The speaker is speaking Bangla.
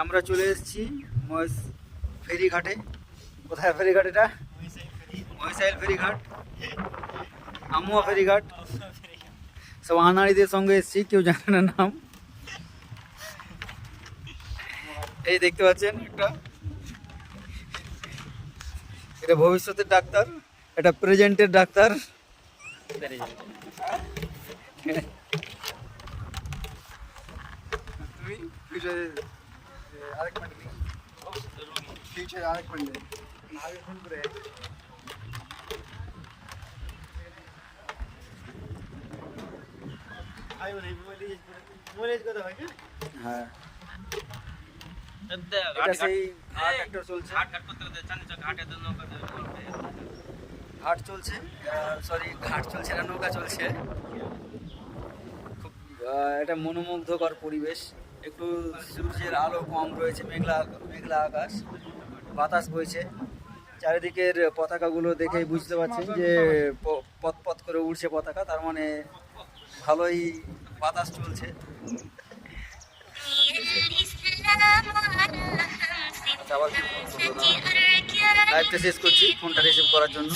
আমরা চলে এসেছি ফেরিঘাটে। কোথায় ফেরিঘাট এটা? মহিষাইল ফেরিঘাট, আমুয়া ফেরিঘাট। সব আনাড়িদের সঙ্গে এসেছি, কেউ জানে না নাম। এই দেখতে পাচ্ছেন একটা, এটা ভবিষ্যতের ডাক্তার, এটা প্রেজেন্টের ডাক্তার। তুমি ফিউচারে আরেক পান্ডে, ফিউচারে আরেক পান্ডে আগে ফোন করে। হ্যাঁ, এটা সেই ঘাট একটা চলছে, ঘাট চলছে, সরি ঘাট চলছে না, নৌকা চলছে। খুব এটা মনোমুগ্ধকর পরিবেশ। একটু সূর্যের আলো কম রয়েছে, মেঘলা মেঘলা আকাশ, বাতাস বইছে। চারিদিকের পতাকাগুলো দেখেই বুঝতে পারছেন যে পথ পথ করে উড়ছে পতাকা, তার মানে ভালোই বাতাস চলছে। আবার লাইভটা শেষ করছি ফোনটা রিসিভ করার জন্য।